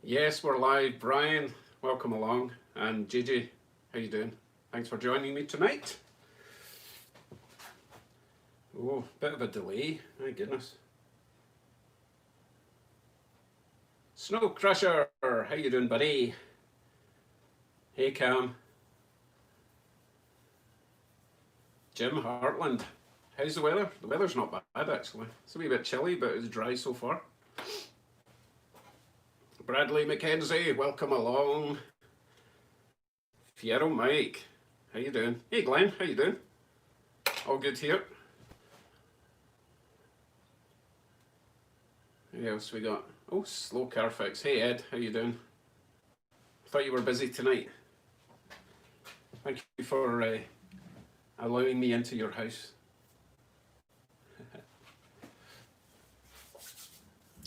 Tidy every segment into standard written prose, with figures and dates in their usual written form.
Yes, we're live. Brian, welcome along. And Gigi, how you doing? Thanks for joining me tonight. Oh, bit of a delay. My goodness. Snow Crusher, how you doing, buddy? Hey, Cam. Jim Hartland, how's the weather? The weather's not bad, actually. It's a wee bit chilly, but it's dry so far. Bradley McKenzie, welcome along. Fiero Mike, how you doing? Hey Glenn, how you doing? All good here. Who else we got? Oh, Slow Carfix. Hey Ed, how you doing? Thought you were busy tonight. Thank you for allowing me into your house.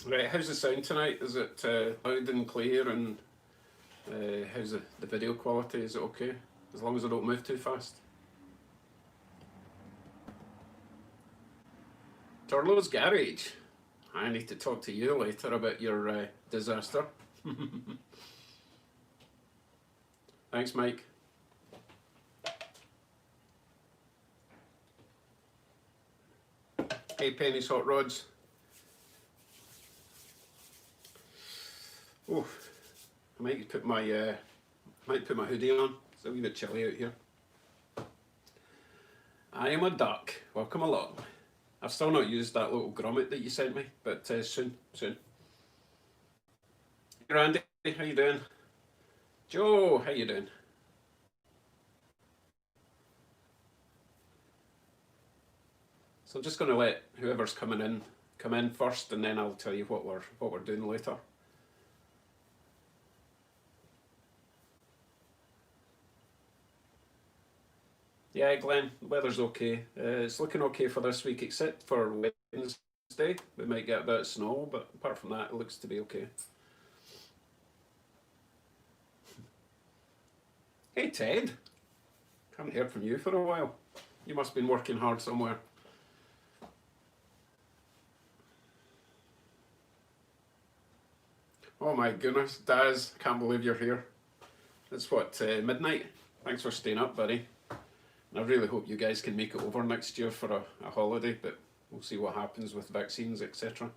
Right, how's the sound tonight? Is it loud and clear, and how's the video quality? Is it okay? As long as I don't move too fast. Torlo's Garage. I need to talk to you later about your disaster. Thanks, Mike. Hey, Penny's Hot Rods. Oh, I might put my hoodie on. It's a wee bit chilly out here. I am a duck. Welcome along. I've still not used that little grommet that you sent me, but soon. Hey, Randy, how you doing? Joe, how you doing? So I'm just going to let whoever's coming in come in first, and then I'll tell you what we're doing later. Yeah, Glenn, the weather's okay. It's looking okay for this week, except for Wednesday. We might get a bit of snow, but apart from that, it looks to be okay. Hey, Ted. Haven't heard from you for a while. You must have been working hard somewhere. Oh my goodness, Daz, can't believe you're here. It's what, midnight? Thanks for staying up, buddy. And I really hope you guys can make it over next year for a holiday, but we'll see what happens with vaccines, etc.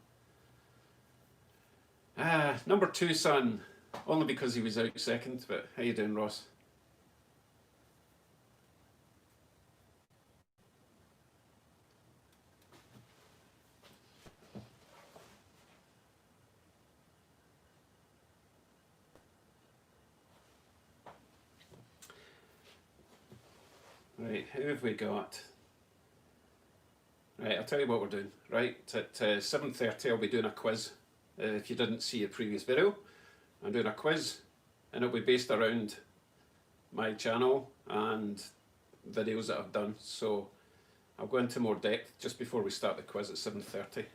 Number 2 son, only because he was out second, but how you doing, Ross? Right, who have we got? Right, I'll tell you what we're doing. Right, at 7:30 I'll be doing a quiz. If you didn't see a previous video, I'm doing a quiz, and it'll be based around my channel and videos that I've done. So I'll go into more depth just before we start the quiz at 7:30.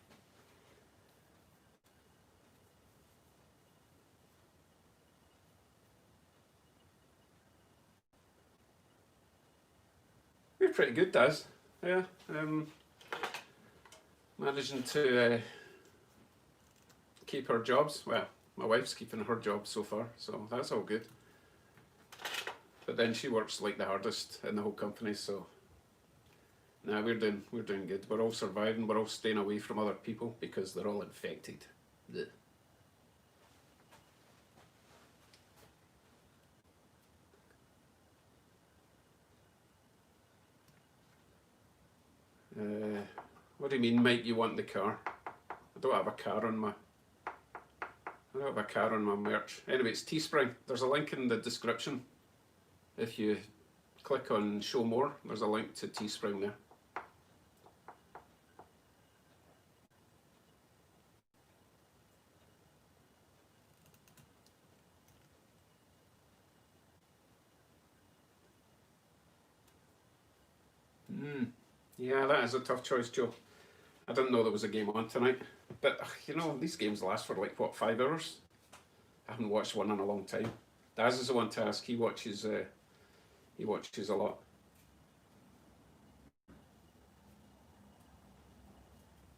We're pretty good, Daz. Yeah, managing to keep our jobs. Well, my wife's keeping her job so far, so that's all good. But then she works like the hardest in the whole company, so no, we're doing good. We're all surviving. We're all staying away from other people because they're all infected. Blech. What do you mean, Mike? You want the car? I don't have a car on my. I don't have a car on my merch. Anyway, it's Teespring. There's a link in the description. If you click on Show More, there's a link to Teespring there. Yeah, that is a tough choice, Joe. I didn't know there was a game on tonight. But, you know, these games last for like, what, 5 hours? I haven't watched one in a long time. Daz is the one to ask. He watches a lot.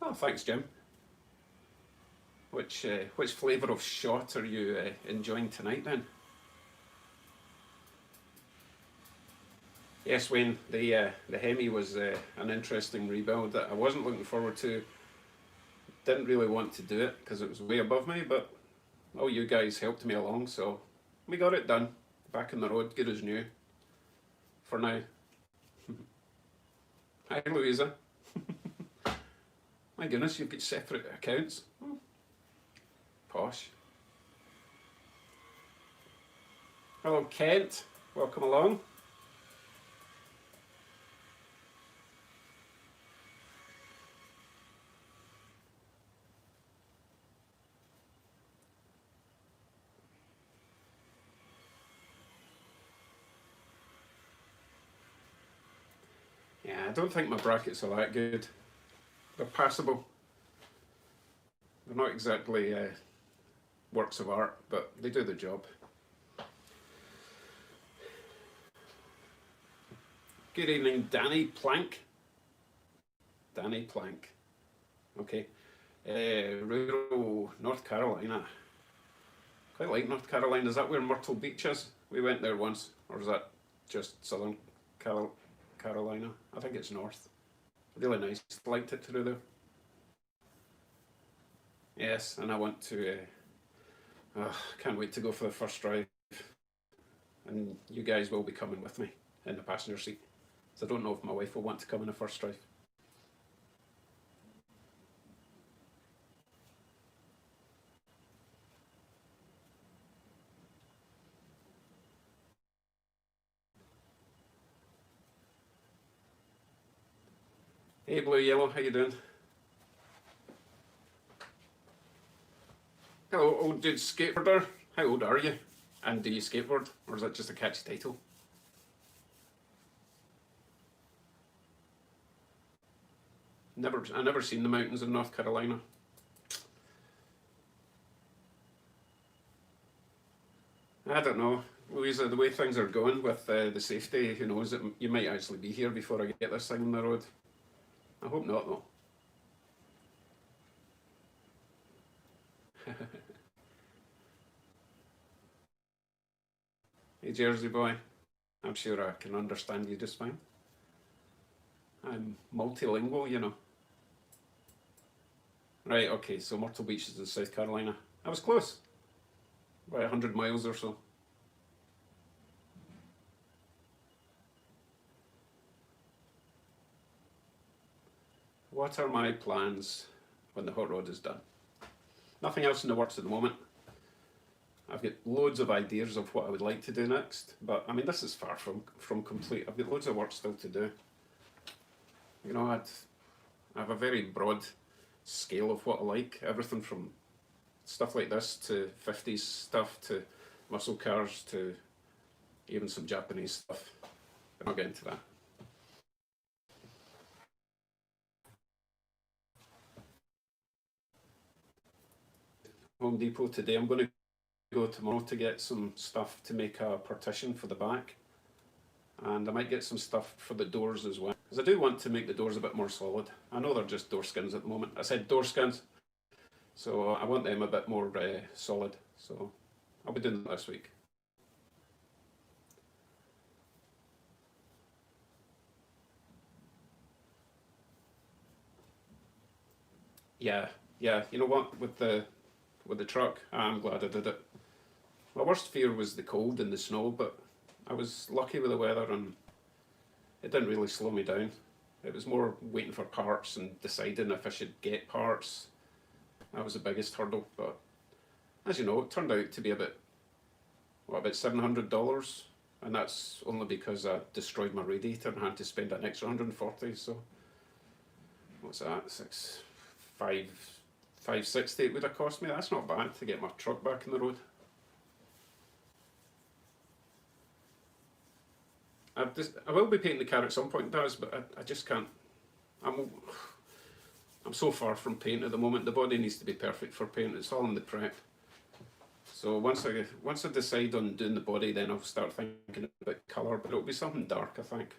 Oh, thanks, Jim. Which flavour of shot are you enjoying tonight then? Yes, Wayne, the Hemi was an interesting rebuild that I wasn't looking forward to. Didn't really want to do it because it was way above me, but all you guys helped me along, so we got it done. Back on the road, good as new. For now. Hi, Louisa. My goodness, you've got separate accounts. Posh. Hello, Kent. Welcome along. Yeah, I don't think my brackets are that good. They're passable. They're not exactly works of art, but they do the job. Good evening, Danny Plank. Danny Plank. Okay. Rural North Carolina. Quite like North Carolina. Is that where Myrtle Beach is? We went there once. Or is that just Southern Carolina? I think it's north. Really nice. Liked it through there. Yes, and I want to. Can't wait to go for the first drive. And you guys will be coming with me in the passenger seat. So I don't know if my wife will want to come in the first drive. Hey Blue Yellow, how you doing? Hello, old dude skateboarder. How old are you? And do you skateboard? Or is that just a catchy title? I never seen the mountains in North Carolina. I don't know, Louisa, the way things are going with the safety, who knows, you might actually be here before I get this thing on the road. I hope not though. Hey Jersey boy, I'm sure I can understand you just fine. I'm multilingual, you know. Right, okay, so Myrtle Beach is in South Carolina. I was close. About 100 miles or so. What are my plans when the hot rod is done? Nothing else in the works at the moment. I've got loads of ideas of what I would like to do next, but I mean this is far from complete. I've got loads of work still to do. You know, I have a very broad scale of what I like, everything from stuff like this to 50s stuff to muscle cars to even some Japanese stuff. But I'll get into that. Home Depot today. I'm going to go tomorrow to get some stuff to make a partition for the back, and I might get some stuff for the doors as well, because I do want to make the doors a bit more solid. I know they're just door skins at the moment. I said door skins, so I want them a bit more solid, so I'll be doing that this week. Yeah, you know what, with the truck, I'm glad I did it. My worst fear was the cold and the snow, but I was lucky with the weather and it didn't really slow me down. It was more waiting for parts and deciding if I should get parts. That was the biggest hurdle, but as you know, it turned out to be about $700, and that's only because I destroyed my radiator and had to spend an extra 140. So what's that? $560 it would have cost me. That's not bad to get my truck back on the road. I will be painting the car at some point, Daz, but I just can't. I'm so far from paint at the moment. The body needs to be perfect for paint. It's all in the prep. So once I decide on doing the body, then I'll start thinking about colour, but it'll be something dark, I think.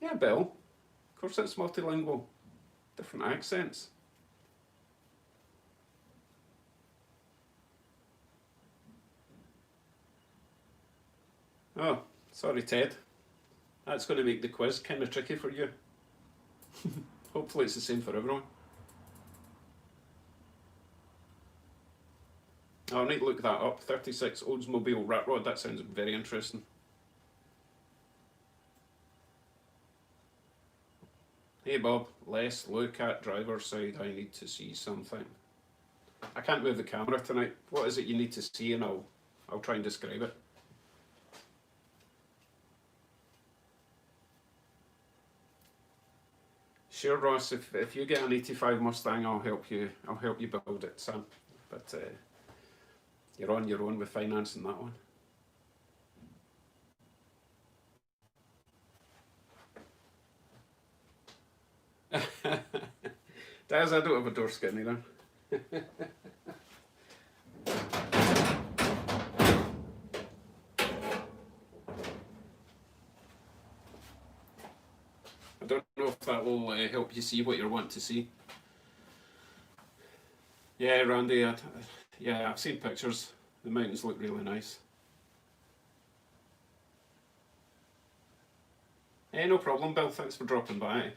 Yeah, Bill. Of course it's multilingual. Different accents. Oh, sorry Ted. That's going to make the quiz kind of tricky for you. Hopefully it's the same for everyone. I'll need to look that up. 36 Oldsmobile Rat Rod, that sounds very interesting. Hey Bob, let's look at driver's side. I need to see something. I can't move the camera tonight. What is it you need to see, and I'll try and describe it. Sure, Ross. If you get an '85 Mustang, I'll help you build it, Sam. But you're on your own with financing that one. Daz, I don't have a door skin either. I don't know if that will help you see what you're wanting to see. Yeah, Randy, yeah, I've seen pictures. The mountains look really nice. Hey, no problem, Bill. Thanks for dropping by.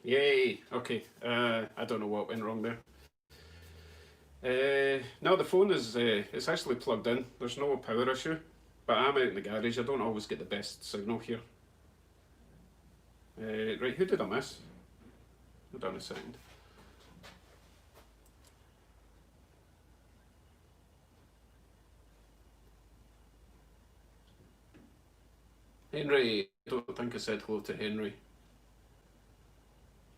Yay! Okay, I don't know what went wrong there. No, the phone is it's actually plugged in. There's no power issue, but I'm out in the garage. I don't always get the best signal here. Right, who did I miss? Hold on a second. Henry, I don't think I said hello to Henry.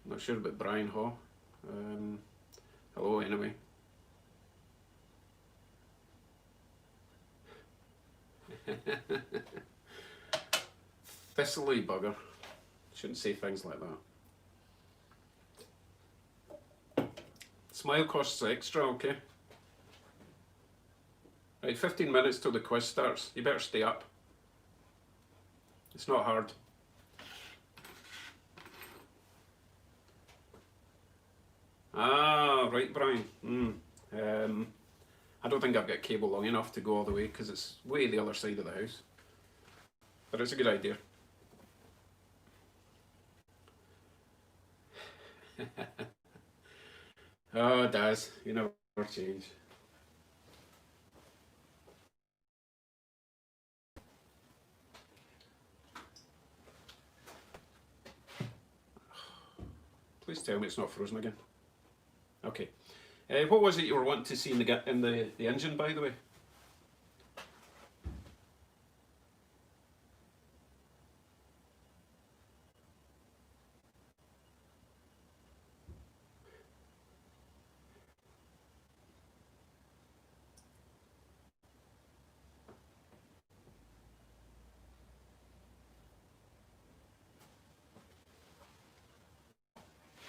Not sure about Brian Haw. Hello anyway. Thistly bugger. Shouldn't say things like that. Smile costs extra, okay? Right, 15 minutes till the quiz starts. You better stay up. It's not hard. Ah, right, Brian. I don't think I've got cable long enough to go all the way because it's way the other side of the house. But it's a good idea. Oh, Daz, you never change. Please tell me it's not frozen again. Okay. What was it you were wanting to see in the engine, by the way?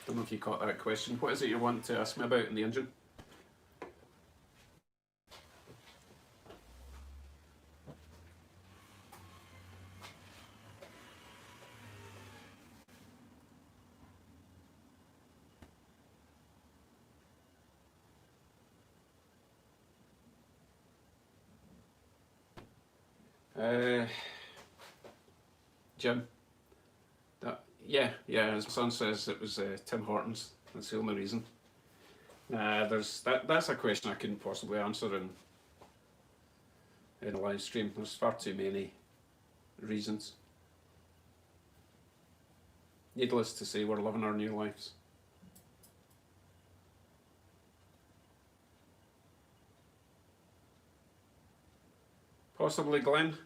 Don't know if you caught that question. What is it you're wanting to ask me about in the engine? Jim. Yeah. His son says it was Tim Hortons. That's the only reason. That's a question I couldn't possibly answer in a live stream. There's far too many reasons. Needless to say, we're living our new lives. Possibly Glenn.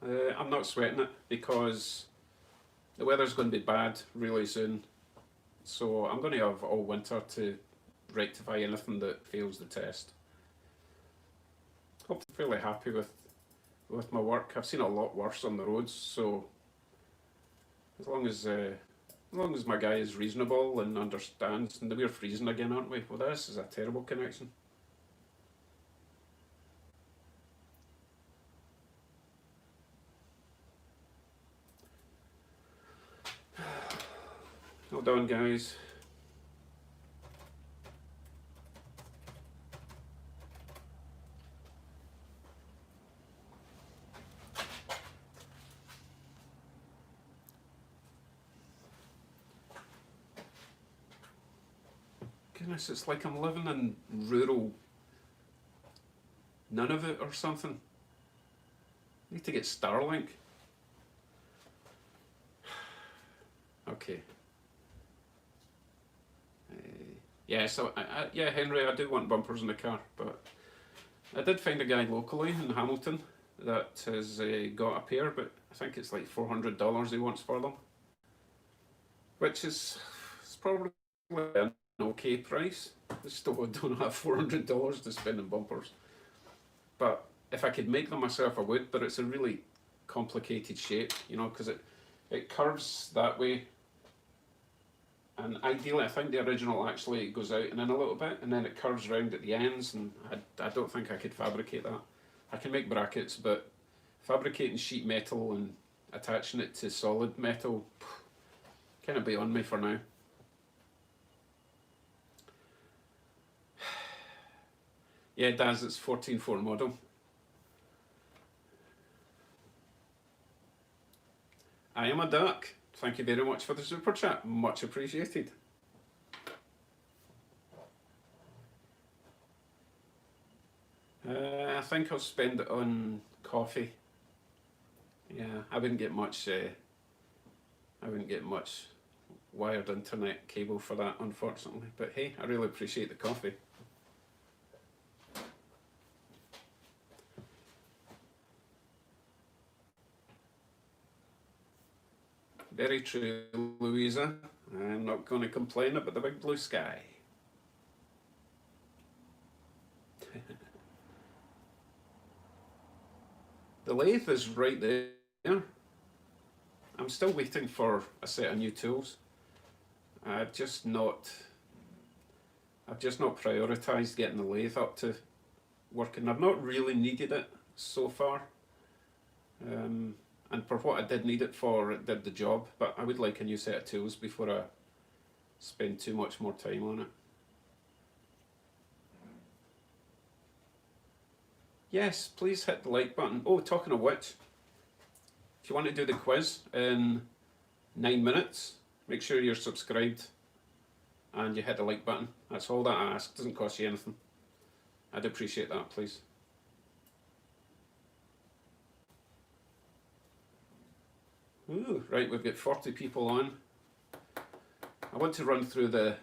I'm not sweating it because the weather's going to be bad really soon. So I'm going to have all winter to rectify anything that fails the test. Hope I'm fairly happy with my work. I've seen a lot worse on the roads, so as long as my guy is reasonable and understands, and we're freezing again, aren't we? Well, this is a terrible connection. Hold on, guys. Goodness, it's like I'm living in rural Nunavut or something. I need to get Starlink. Okay. Yeah, so yeah, Henry, I do want bumpers in the car, but I did find a guy locally in Hamilton that has got a pair, but I think it's like $400 he wants for them, which is it's probably an okay price. I still don't have $400 to spend on bumpers, but if I could make them myself, I would. But it's a really complicated shape, you know, because it curves that way. And ideally, I think the original actually goes out and in a little bit, and then it curves round at the ends, and I don't think I could fabricate that. I can make brackets, but fabricating sheet metal and attaching it to solid metal, kind of beyond me for now. Yeah, Daz, it's 14.4 model. I am a duck. Thank you very much for the super chat. Much appreciated. I think I'll spend it on coffee. Yeah, I wouldn't get much wired internet cable for that, unfortunately. But hey, I really appreciate the coffee. Very true, Louisa. I'm not going to complain about the big blue sky. The lathe is right there. I'm still waiting for a set of new tools. I've just not prioritised getting the lathe up to working. I've not really needed it so far. And for what I did need it for, it did the job, but I would like a new set of tools before I spend too much more time on it. Yes, please hit the like button. Oh, talking of which, if you want to do the quiz in 9 minutes, make sure you're subscribed and you hit the like button. That's all that I ask. It doesn't cost you anything. I'd appreciate that, please. Ooh, right, we've got 40 people on. I want to run through the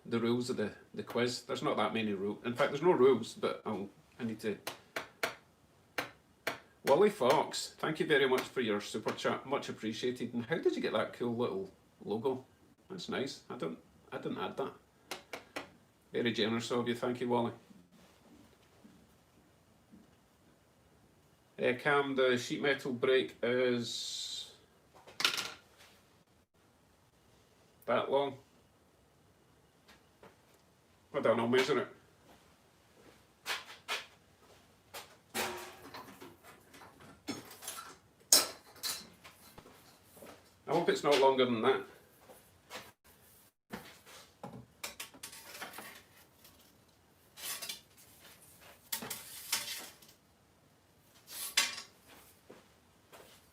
rules of the quiz. There's not that many rules. In fact, there's no rules, but I need to... Wally Fox, thank you very much for your super chat. Much appreciated. And how did you get that cool little logo? That's nice. I didn't add that. Very generous of you. Thank you, Wally. Cam, the sheet metal brake is that long. I don't know, measure it. I hope it's not longer than that.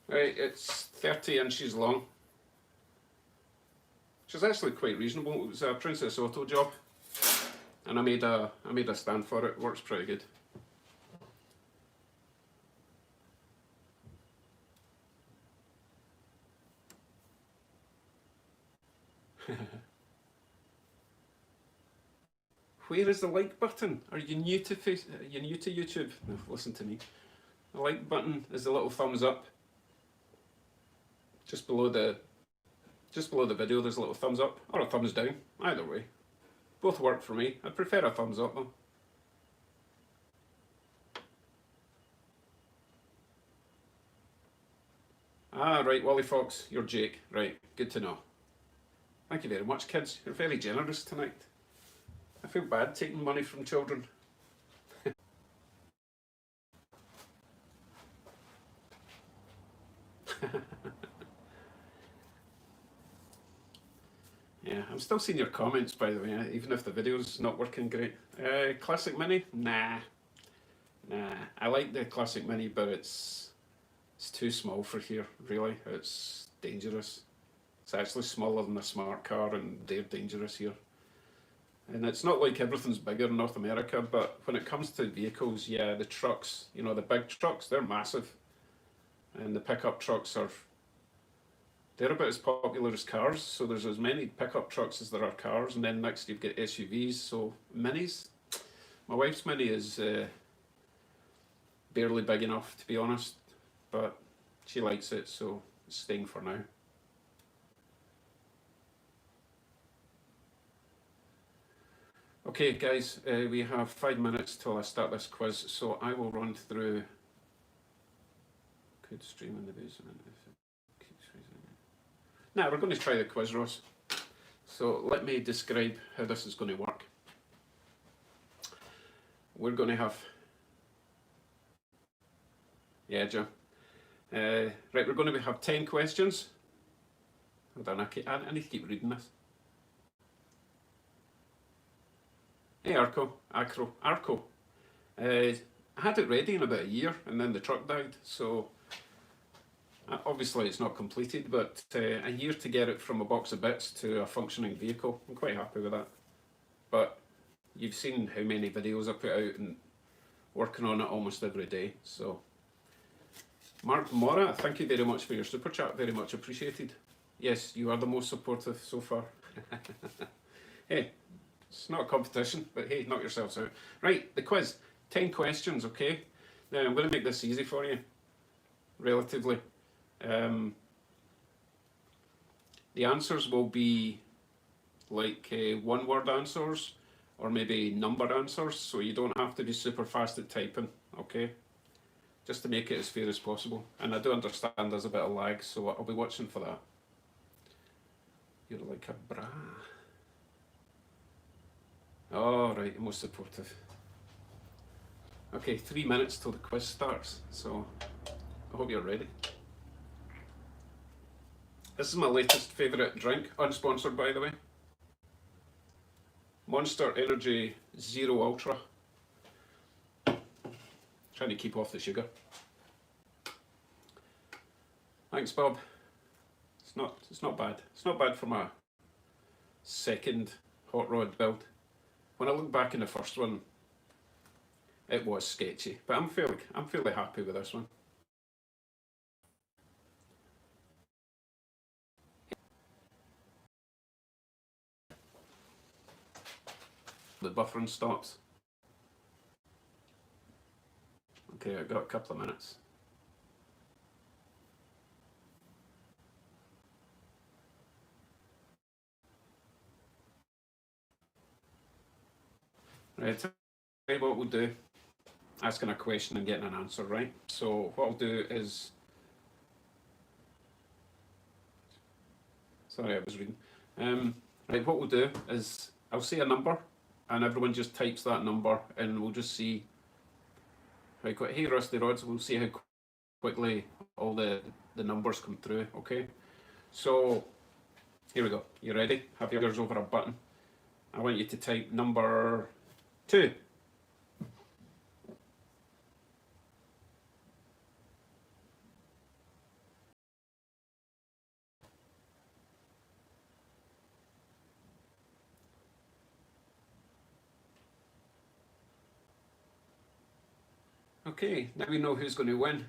Right, it's 30 inches long, which is actually quite reasonable. It was a Princess Auto job, and I made a stand for it. Works pretty good. Where is the like button? Are you new to YouTube? No, listen to me. The like button is the little thumbs up. just below the video there's a little thumbs up or a thumbs down. Either way, both work for me. I prefer a thumbs up though. Ah, right, Wally Fox, you're Jake. Right, good to know. Thank you very much, kids. You're very generous tonight. I feel bad taking money from children. Yeah, I'm still seeing your comments, by the way, even if the video's not working great. Classic Mini? Nah. I like the Classic Mini, but it's too small for here, really. It's dangerous. It's actually smaller than a smart car, and they're dangerous here. And it's not like everything's bigger in North America, but when it comes to vehicles, yeah, the trucks, you know, the big trucks, they're massive. And the pickup trucks they're about as popular as cars, so there's as many pickup trucks as there are cars, and then next you've got SUVs, so minis. My wife's Mini is barely big enough, to be honest, but she likes it, so it's staying for now. Okay guys, we have 5 minutes till I start this quiz, so I will run through. Could stream in the basement if it keeps freezing. Now we're going to try the quiz, Ross. So let me describe how this is going to work. We're going to have, yeah, Joe. Right, we're going to have 10 questions. Hold on, I need to keep reading this. Hey Arco. I had it ready in about a year and then the truck died, so obviously it's not completed, but a year to get it from a box of bits to a functioning vehicle. I'm quite happy with that. But you've seen how many videos I put out and working on it almost every day. So Mark Mora, thank you very much for your super chat, very much appreciated. Yes, you are the most supportive so far. Hey, it's not a competition, but hey, knock yourselves out. Right, the quiz, 10 questions, okay? Now I'm going to make this easy for you, relatively. The answers will be like one-word answers or maybe number answers, so you don't have to be super fast at typing, okay? Just to make it as fair as possible. And I do understand there's a bit of lag, so I'll be watching for that. You're like a bra. Oh, right, most supportive. Okay, 3 minutes till the quiz starts, so I hope you're ready. This is my latest favourite drink, unsponsored by the way. Monster Energy Zero Ultra. Trying to keep off the sugar. Thanks, Bob. It's not bad. It's not bad for my second hot rod build. When I look back in the first one, it was sketchy, but I'm fairly happy with this one. The buffering stops. Okay, I've got a couple of minutes. Right, tell you what we'll do. Asking a question and getting an answer, right? So what I'll do is, sorry, I was reading. Right, what we'll do is I'll say a number and everyone just types that number and we'll just see how quick. Hey Rusty Rods, we'll see how quickly all the numbers come through, okay? So here we go. You ready? Have your fingers over a button. I want you to type number 2. Okay, now we know who's going to win.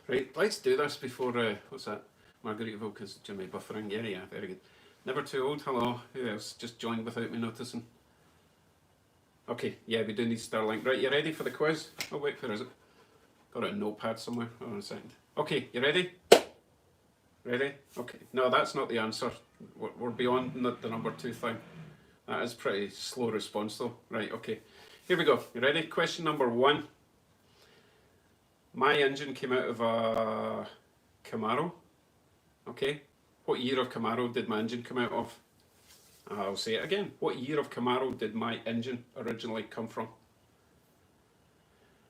Right, let's do this before, what's that? Margaritaville, because Jimmy buffering. Yeah, very good. Never too old, hello. Who else just joined without me noticing? Okay, yeah, we do need Starlink. Right, you ready for the quiz? Oh wait, where is it? Got it in a notepad somewhere. Hold on a second. Okay, you ready? Ready? Okay. No, that's not the answer. We're beyond the number 2 thing. That is pretty slow response though. Right, okay. Here we go. You ready? Question number 1. My engine came out of a Camaro. Okay. What year of Camaro did my engine come out of? I'll say it again. What year of Camaro did my engine originally come from?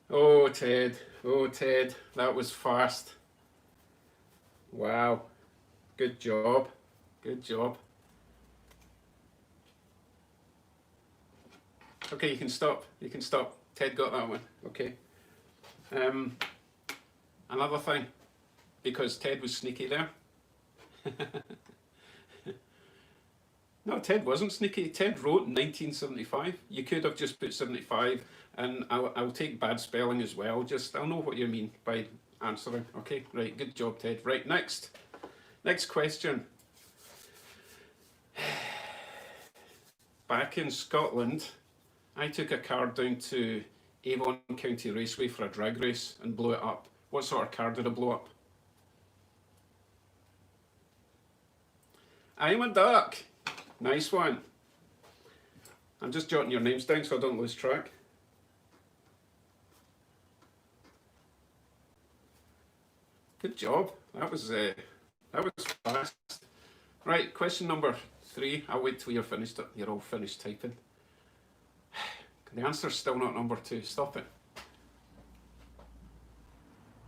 Oh, Ted. Oh, Ted. That was fast. Wow. Good job. Good job. Okay, you can stop. You can stop. Ted got that one. Okay. Another thing, because Ted was sneaky there. No, Ted wasn't sneaky. Ted wrote 1975. You could have just put 75, and I'll take bad spelling as well. I'll know what you mean by answering. Okay, right, good job, Ted. Right, next question. Back in Scotland, I took a car down to Avon County Raceway for a drag race and blew it up. What sort of car did I blow up? I'm a duck. Nice one. I'm just jotting your names down so I don't lose track. Good job. That was fast. Right, question number 3. I'll wait till you're finished. You're all finished typing. The answer's still not number 2. Stop it.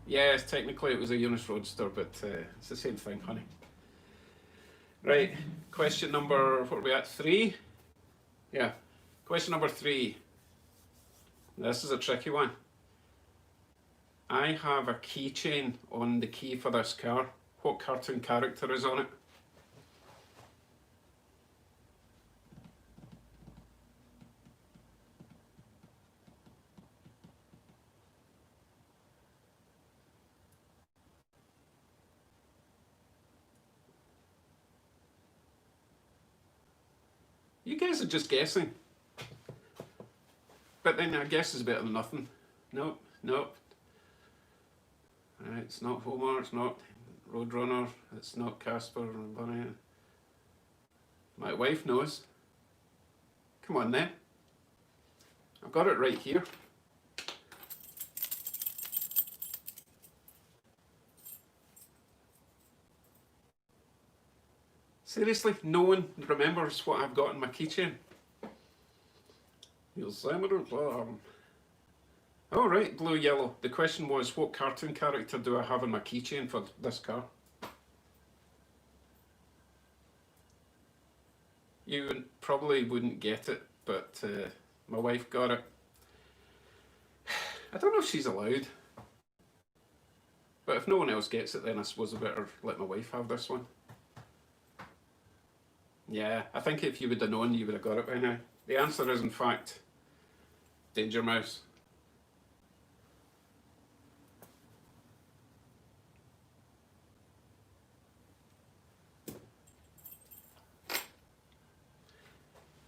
Yes, technically it was a Eunice Roadster, but it's the same thing, honey. Right, question number, what are we at, 3? Yeah, question number 3. This is a tricky one. I have a keychain on the key for this car. What cartoon character is on it? You guys are just guessing. But then a guess is better than nothing. Nope. Right, it's not Homer, it's not Roadrunner, it's not Casper and Bunny. My wife knows. Come on then. I've got it right here. Seriously, no one remembers what I've got in my keychain. Oh right, blue, yellow. The question was, what cartoon character do I have in my keychain for this car? You probably wouldn't get it, but my wife got it. I don't know if she's allowed. But if no one else gets it, then I suppose I better let my wife have this one. Yeah, I think if you would have known, you would have got it by now. The answer is, in fact, Danger Mouse.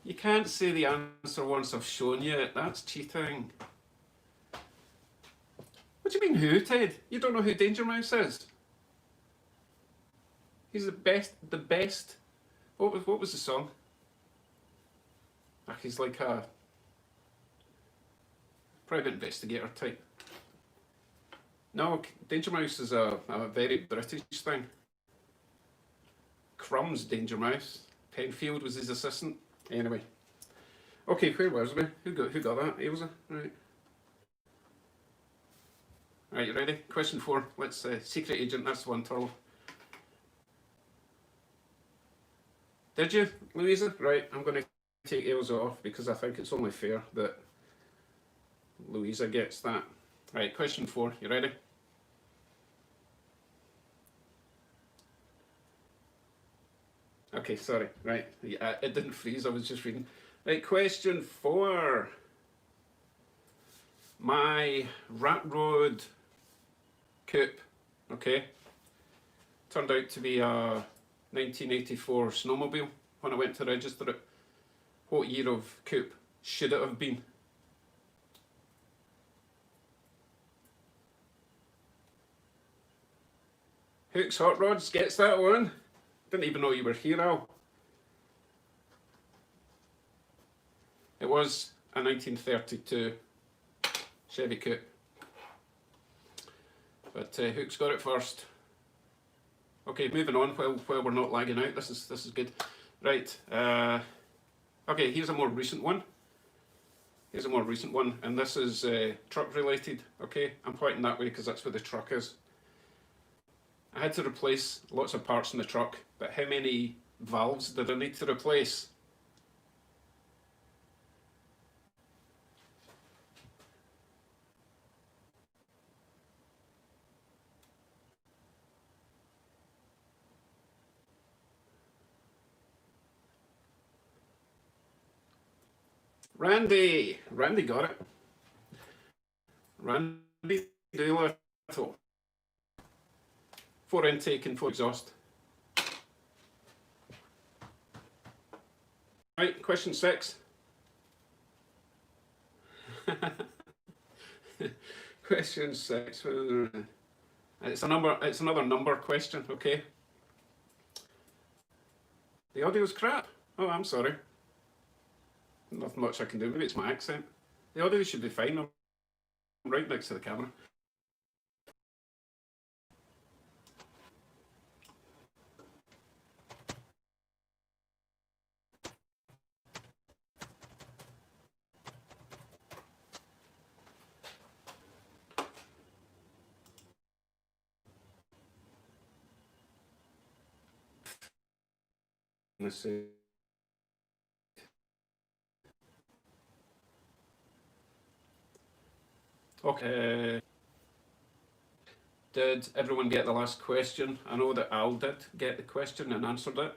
You can't say the answer once I've shown you it. That's cheating. What do you mean who, Ted? You don't know who Danger Mouse is? He's the best. What was the song? He's like a private investigator type. No, Danger Mouse is a very British thing. Crumb's Danger Mouse. Penfield was his assistant. Anyway. Okay, where was we? Who got that? Ailsa? Right. Right, you ready? Question 4. Let's secret agent. That's the one, Turlo. Did you, Louisa? Right, I'm going to take yours off because I think it's only fair that Louisa gets that. Right, question 4. You ready? Okay, sorry. Right, yeah, it didn't freeze. I was just reading. Right, question 4. My Rat Road coupe, okay, turned out to be a 1984 snowmobile when I went to register it. What year of coupe should it have been? Hooks Hot Rods gets that one. Didn't even know you were here, Al. It was a 1932 Chevy coupe. But Hooks got it first. Okay, moving on while we're not lagging out. This is good. Right. Okay, here's a more recent one. Here's a more recent one, and this is truck related. Okay, I'm pointing that way because that's where the truck is. I had to replace lots of parts in the truck, but how many valves did I need to replace? Randy got it. Randy Doolittle. 4 intake and 4 exhaust. Right, question 6. Question 6. It's another number question, okay? The audio's crap. Oh, I'm sorry. Nothing much I can do. Maybe it's my accent. The audio should be fine. I'm right next to the camera. Let's see. Okay. Did everyone get the last question? I know that Al did get the question and answered it.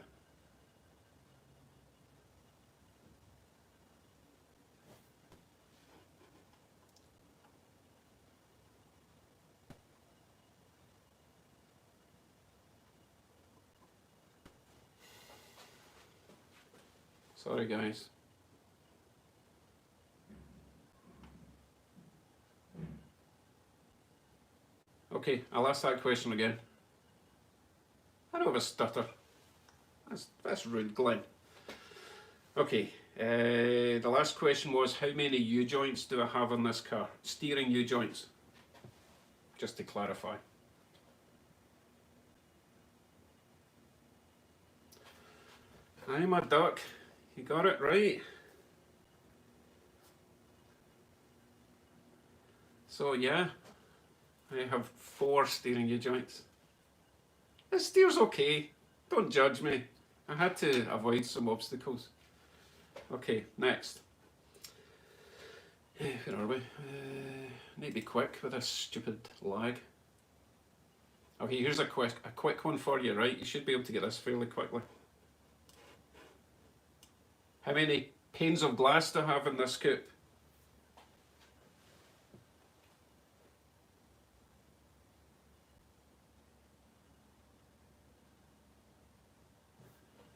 Sorry, guys. Okay, I'll ask that question again. I don't have a stutter. That's rude, Glenn. Okay, the last question was how many U-joints do I have on this car? Steering U-joints, just to clarify. Hi, my duck. You got it right. So yeah, I have 4 steering U-joints. It steers okay. Don't judge me. I had to avoid some obstacles. Okay, next. Where are we? Need to be quick with this stupid lag. Okay, here's a quick one for you, right? You should be able to get this fairly quickly. How many panes of glass do I have in this coupe?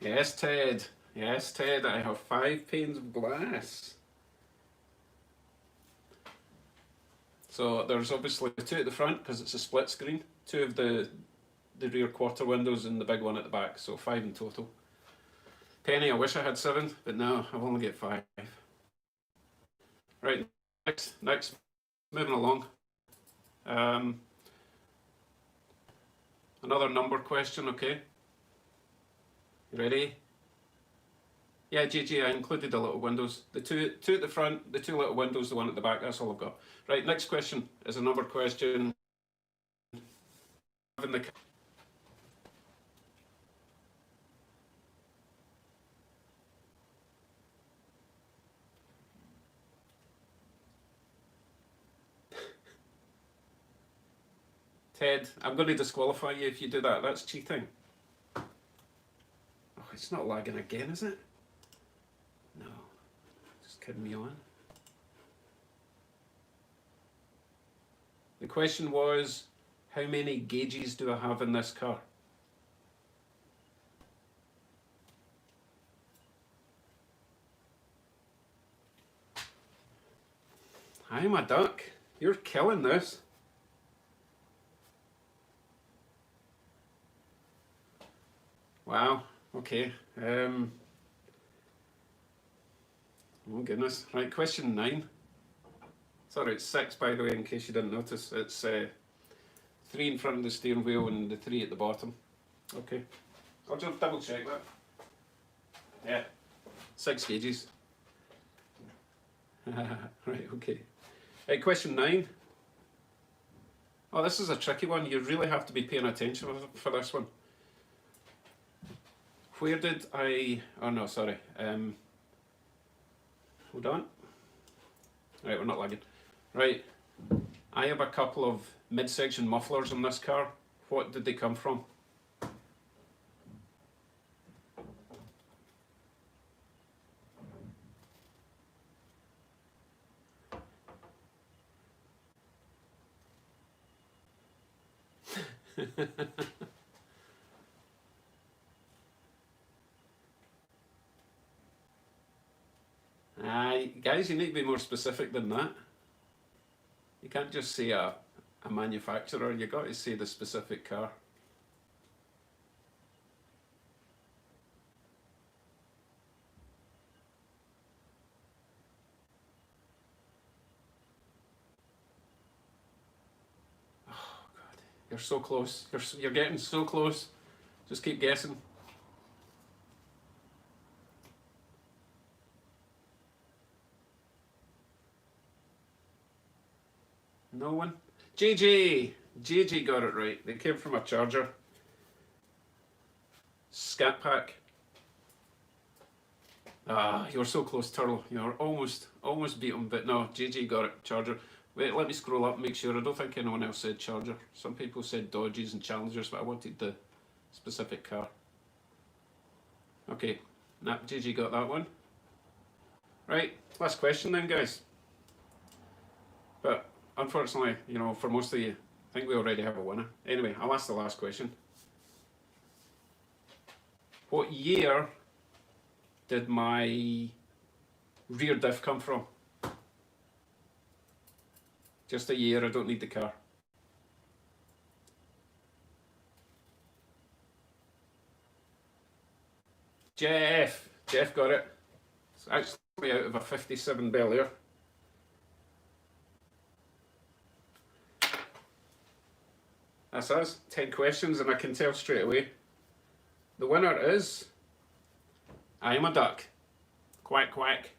Yes, Ted. Yes, Ted, I have 5 panes of glass. So there's obviously 2 at the front because it's a split screen, 2 of the rear quarter windows and the big one at the back, so 5 in total. Penny, I wish I had 7, but no, I've only got 5. Right, next, moving along. Another number question, okay? You ready? Yeah, GG, I included the little windows. The two at the front, the 2 little windows, the one at the back, that's all I've got. Right, next question is a number question. in the car. Ted, I'm going to disqualify you if you do that. That's cheating. Oh, it's not lagging again, is it? No. Just kidding me on. The question was, how many gauges do I have in this car? I'm a duck. You're killing this. Wow, okay. Oh goodness. Right, question 9. Sorry, it's 6 by the way, in case you didn't notice. It's 3 in front of the steering wheel and the 3 at the bottom. Okay. I'll just double check that. Yeah, 6 gauges. Right, okay. Right, question 9. Oh, this is a tricky one. You really have to be paying attention for this one. Where did I... Oh no, sorry. Hold on. Right, we're not lagging. Right, I have a couple of midsection mufflers in this car. What did they come from? Guys, you need to be more specific than that. You can't just say a manufacturer, you've got to say the specific car. Oh God, you're so close. You're getting so close. Just keep guessing. No one? JJ got it right. They came from a charger. Scat Pack. Ah, you were so close, Turtle. You were almost beat him, but no, JJ got it. Charger. Wait, let me scroll up and make sure. I don't think anyone else said charger. Some people said Dodges and Challengers, but I wanted the specific car. Okay, nah, JJ got that one. Right, last question then, guys. But unfortunately, you know, for most of you, I think we already have a winner. Anyway, I'll ask the last question. What year did my rear diff come from? Just a year, I don't need the car. Jeff got it. It's actually out of a 57 Bel Air. That's us, 10 questions, and I can tell straight away. The winner is... I am a duck. Quack, quack.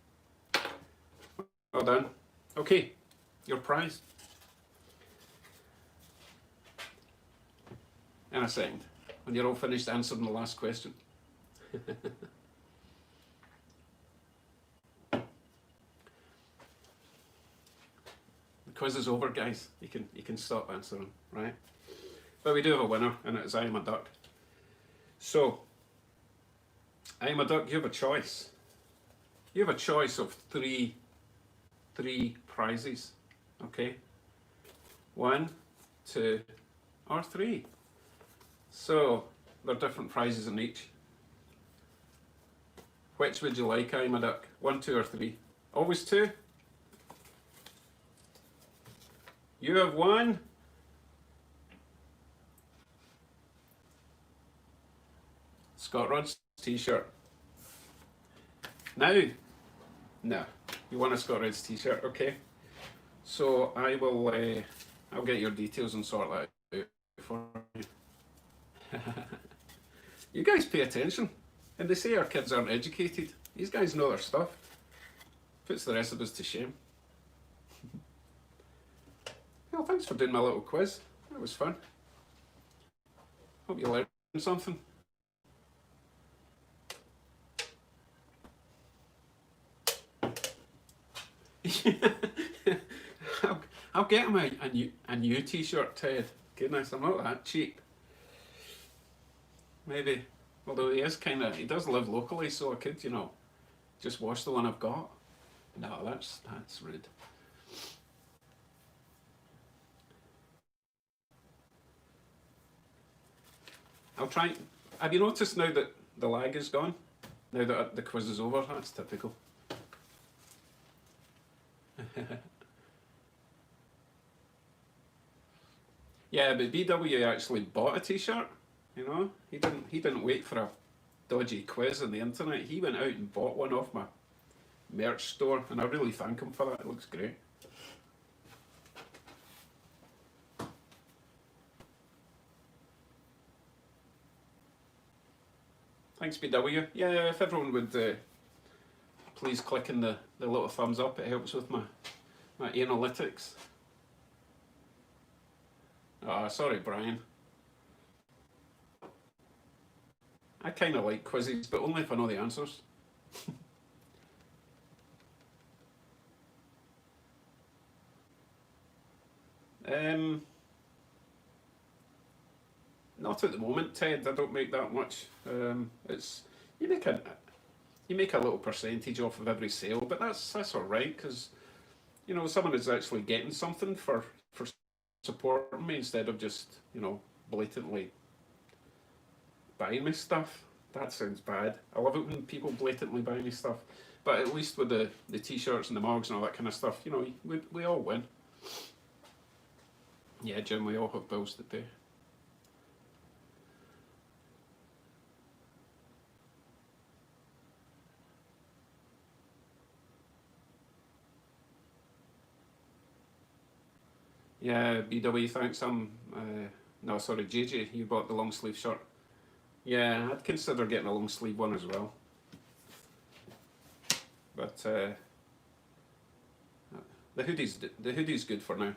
Well done. Okay, your prize. In a second, when you're all finished answering the last question. The quiz is over, guys. You can stop answering, right? But we do have a winner, and it is I am a duck. So, I am a duck, you have a choice. You have a choice of three prizes, okay? 1, 2, or 3. So, there are different prizes in each. Which would you like, I am a duck? 1, 2, or 3? Always 2? You have 1. Scott Rod's t-shirt. Now, no, you want a Scott Rod's t-shirt, okay? So I will, I'll get your details and sort that out for you. You guys pay attention, and they say our kids aren't educated. These guys know their stuff. Puts the rest of us to shame. Well, thanks for doing my little quiz. That was fun. Hope you learned something. I'll get him a new t-shirt, Ted. Goodness, I'm not that cheap. Maybe, although he does live locally, so I could, just wash the one I've got. No, that's rude. I'll try. Have you noticed now that the lag is gone? Now that the quiz is over? That's typical. Yeah, but BW actually bought a t-shirt. He didn't wait for a dodgy quiz on the internet. He went out and bought one off my merch store, and I really thank him for that. It looks great. Thanks, BW. Yeah, if everyone would please click in the little thumbs up, it helps with my analytics. Sorry, Brian. I kind of like quizzes, but only if I know the answers. Not at the moment, Ted. I don't make that much. It's you make a little percentage off of every sale, but that's all right because someone is actually getting something for supporting me instead of just blatantly buying me stuff. That sounds bad. I love it when people blatantly buy me stuff, but at least with the t-shirts and the mugs and all that kind of stuff, we all win. Yeah, Jim, we all have bills to pay. Yeah, BW, thanks. No, sorry, JJ, you bought the long sleeve shirt. Yeah, I'd consider getting a long sleeve one as well. But the hoodie's good for now.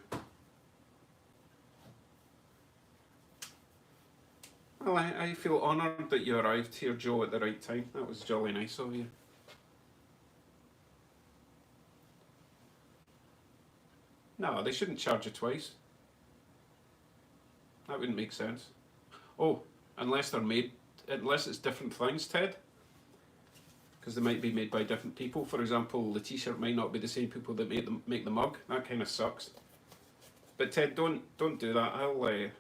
Well, I feel honoured that you arrived here, Joe, at the right time. That was jolly nice of you. No, they shouldn't charge you twice. That wouldn't make sense. Oh, unless it's different things, Ted. Because they might be made by different people. For example, the t-shirt might not be the same people that make the mug. That kind of sucks. But Ted, don't do that.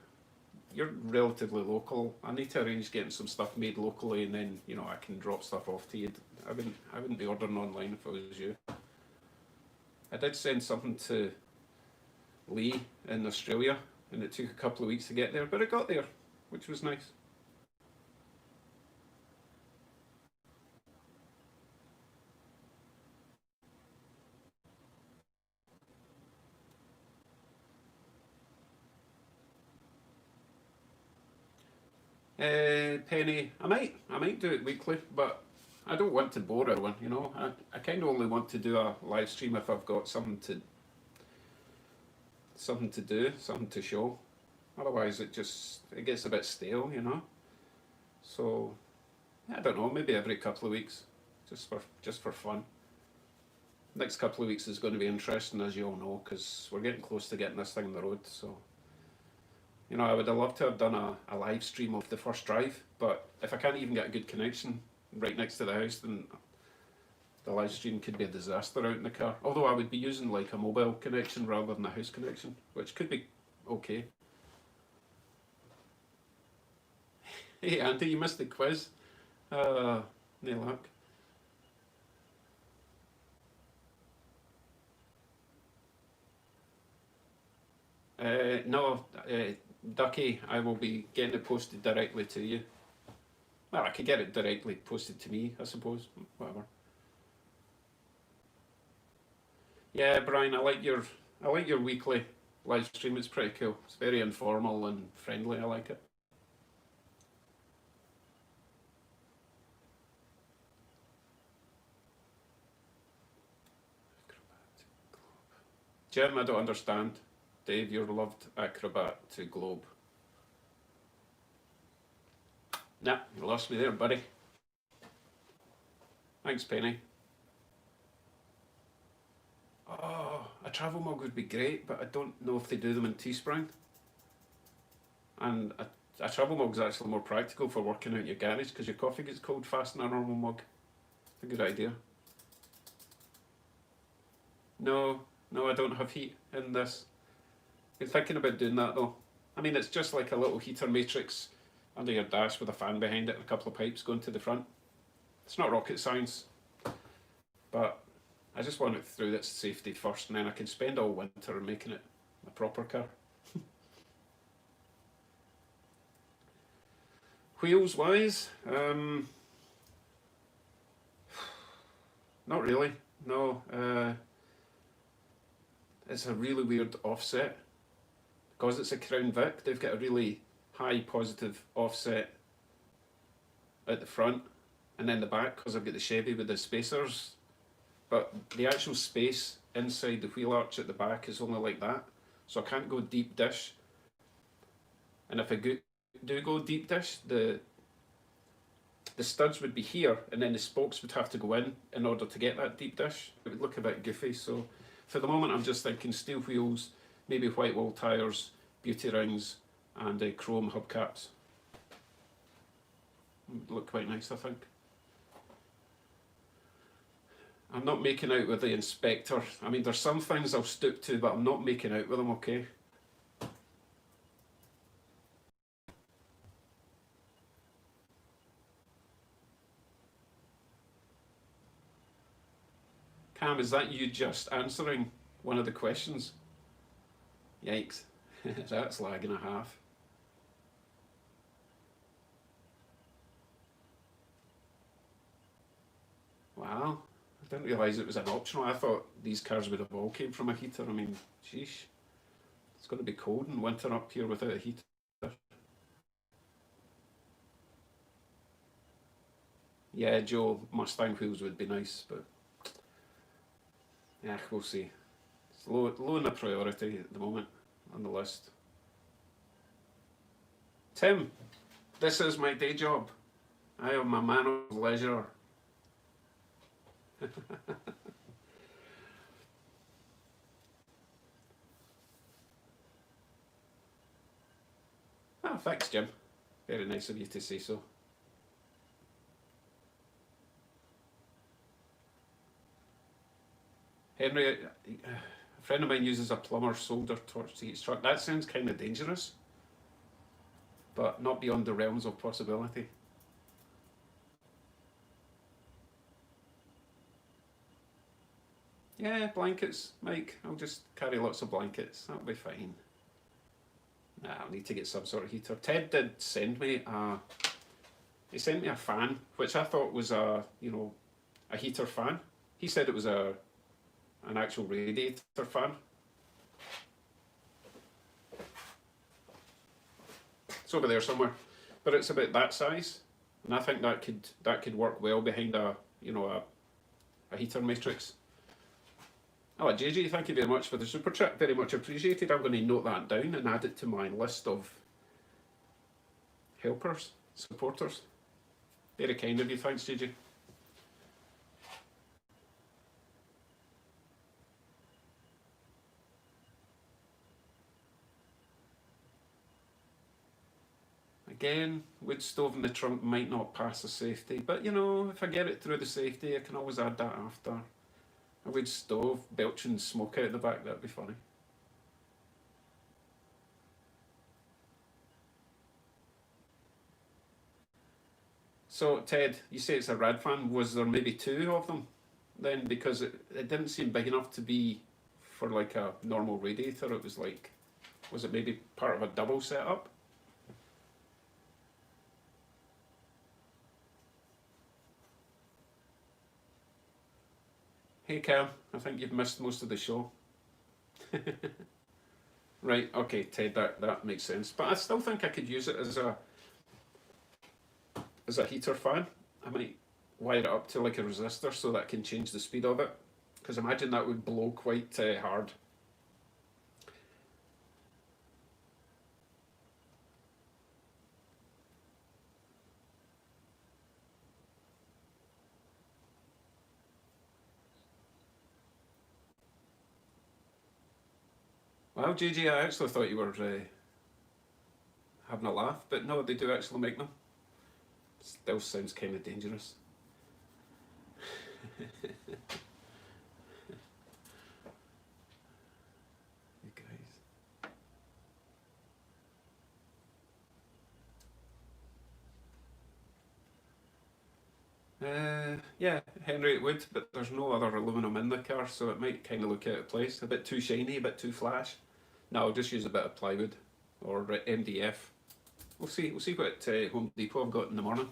You're relatively local. I need to arrange getting some stuff made locally, and then I can drop stuff off to you. I wouldn't be ordering online if I was you. I did send something to Lee in Australia, and it took a couple of weeks to get there, but it got there, which was nice. Penny, I might do it weekly, but I don't want to bore everyone. I kind of only want to do a live stream if I've got something to do, something to show. Otherwise, it gets a bit stale. So I don't know, maybe every couple of weeks, just for fun. Next couple of weeks is going to be interesting, as you all know, because we're getting close to getting this thing on the road. So I would have loved to have done a live stream of the first drive, but if I can't even get a good connection right next to the house, then the live stream could be a disaster out in the car. Although I would be using like a mobile connection rather than a house connection, which could be okay. Hey Andy, you missed the quiz. No luck. No, Ducky, I will be getting it posted directly to you. Well, I could get it directly posted to me, I suppose. Whatever. Yeah, Brian, I like your weekly live stream. It's pretty cool. It's very informal and friendly. I like it. Jim, I don't understand. Dave, you're loved acrobat to globe. Nah, you lost me there, buddy. Thanks, Penny. Oh, a travel mug would be great, but I don't know if they do them in Teespring. And a travel mug is actually more practical for working out in your garage because your coffee gets cold faster than a normal mug. It's a good idea. No, no, I don't have heat in this. You're thinking about doing that though. I mean, it's just like a little heater matrix under your dash with a fan behind it and a couple of pipes going to the front. It's not rocket science, but I just want it through its safety first, and then I can spend all winter making it a proper car. Wheels wise, not really. No, it's a really weird offset. Because it's a Crown Vic, they've got a really high positive offset at the front, and then the back, because I've got the Chevy with the spacers, but the actual space inside the wheel arch at the back is only like that, so I can't go deep dish. And if I do go deep dish, the studs would be here, and then the spokes would have to go in order to get that deep dish. It would look a bit goofy, so for the moment I'm just thinking steel wheels, maybe white wall tyres, beauty rings, and chrome hubcaps. Would look quite nice, I think. I'm not making out with the inspector. I mean, there's some things I'll stoop to, but I'm not making out with them, okay? Cam, is that you just answering one of the questions? Yikes. That's lag and a half. Wow. I didn't realise it was an optional. I thought these cars would have all came from a heater. I mean, sheesh. It's going to be cold in winter up here without a heater. Yeah, Joe, Mustang wheels would be nice, but yeah, we'll see. It's low in the priority at the moment on the list. Tim, this is my day job. I am a man of leisure. Ah, thanks, Jim. Very nice of you to say so. Henry, a friend of mine uses a plumber solder torch to heat his truck. That sounds kind of dangerous, but not beyond the realms of possibility. Yeah, blankets, Mike. I'll just carry lots of blankets. That'll be fine. Nah, I'll need to get some sort of heater. Ted did send me he sent me a fan, which I thought was a heater fan. He said it was an actual radiator fan. It's over there somewhere, but it's about that size, and I think that could work well behind a heater matrix. Oh, JJ, thank you very much for the super chat. Very much appreciated. I'm going to note that down and add it to my list of helpers, supporters. Very kind of you. Thanks, JJ. Again, wood stove in the trunk might not pass the safety, but if I get it through the safety, I can always add that after. A wood stove belching smoke out the back, that'd be funny. So, Ted, you say it's a rad fan. Was there maybe two of them then? Because it didn't seem big enough to be for like a normal radiator. It was like, was it maybe part of a double setup? Hey Cam, I think you've missed most of the show. Right, okay, Ted, that makes sense. But I still think I could use it as a heater fan. I might wire it up to like a resistor so that I can change the speed of it. Because imagine that would blow quite hard. Well, JJ, I actually thought you were having a laugh, but no, they do actually make them. Still sounds kind of dangerous. You guys. Yeah, Henry, it would, but there's no other aluminum in the car, so it might kind of look out of place. A bit too shiny, a bit too flash. No, I'll just use a bit of plywood or MDF. We'll see. We'll see what Home Depot I've got in the morning.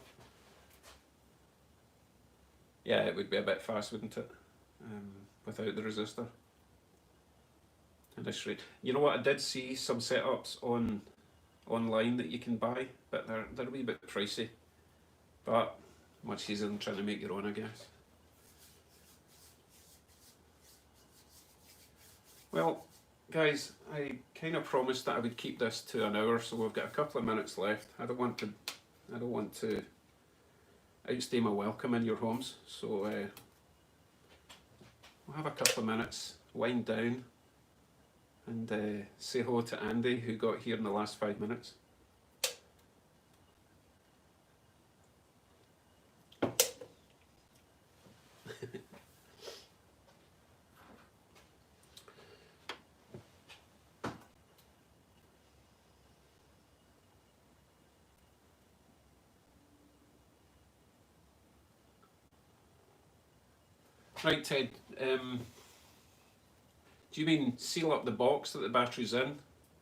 Yeah, it would be a bit fast, wouldn't it? Without the resistor. Initially, you know what? I did see some setups online that you can buy, but they're a wee bit pricey. But much easier than trying to make your own, I guess. Well, guys, I kind of promised that I would keep this to an hour, so we've got a couple of minutes left. I don't want to outstay my welcome in your homes, so we'll have a couple of minutes, wind down, and say hello to Andy, who got here in the last 5 minutes. Right, Ted, do you mean seal up the box that the battery's in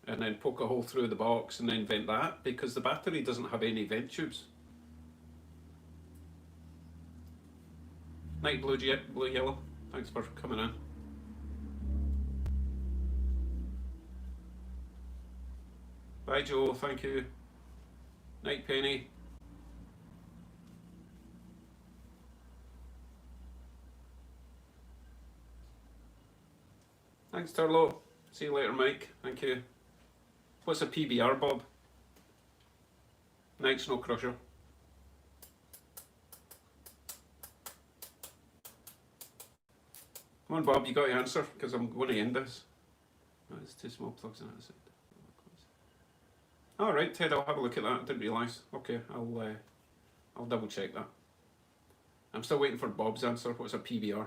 and then poke a hole through the box and then vent that? Because the battery doesn't have any vent tubes. Night blue yellow, thanks for coming in. Bye Joe, thank you. Night Penny. Thanks Turlo. See you later Mike, thank you. What's a PBR, Bob? Night Snow Crusher. Come on Bob, you got to answer, because I'm going to end this. Oh, there's 2 small plugs in it. Alright Ted, I'll have a look at that, I didn't realise. Okay, I'll double check that. I'm still waiting for Bob's answer. What's a PBR?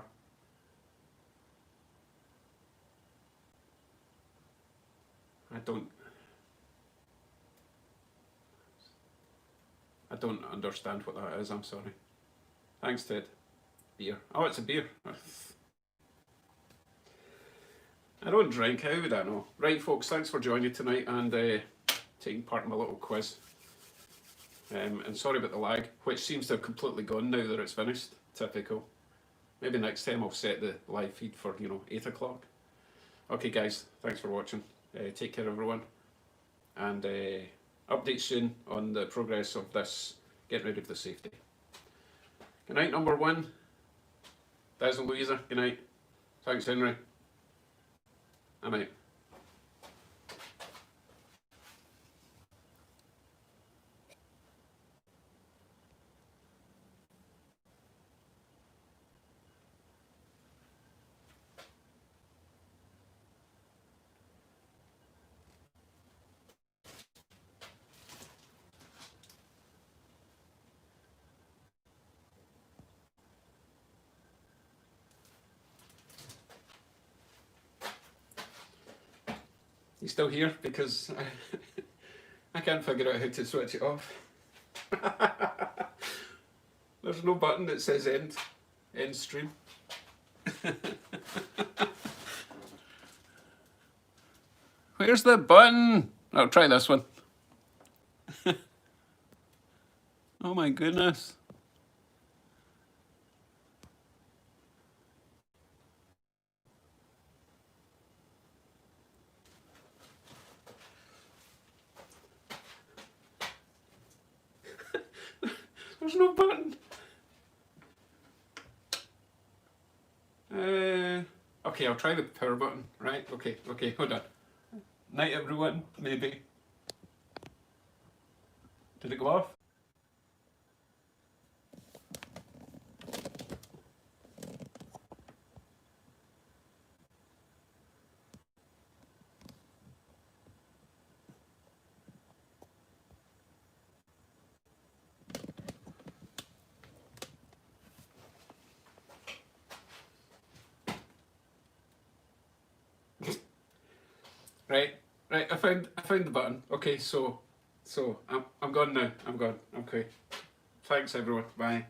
I don't understand what that is, I'm sorry. Thanks, Ted. Beer. Oh, it's a beer. I don't drink, how would I know? Right, folks, thanks for joining tonight and taking part in my little quiz. And sorry about the lag, which seems to have completely gone now that it's finished. Typical. Maybe next time I'll set the live feed for, 8 o'clock. Okay, guys, thanks for watching. Take care, everyone. And update soon on the progress of this getting rid of the safety. Good night, number 1. Des and Louisa, good night. Thanks, Henry. I'm out. You still here? Because I can't figure out how to switch it off. There's no button that says end stream. Where's the button? I'll try this one. Oh my goodness. There's no button. Okay, I'll try the power button. Right, okay, hold on. Night everyone, maybe. Did it go off? Right, right. I found the button. Okay, so I'm gone now. I'm gone. Okay. Thanks everyone. Bye.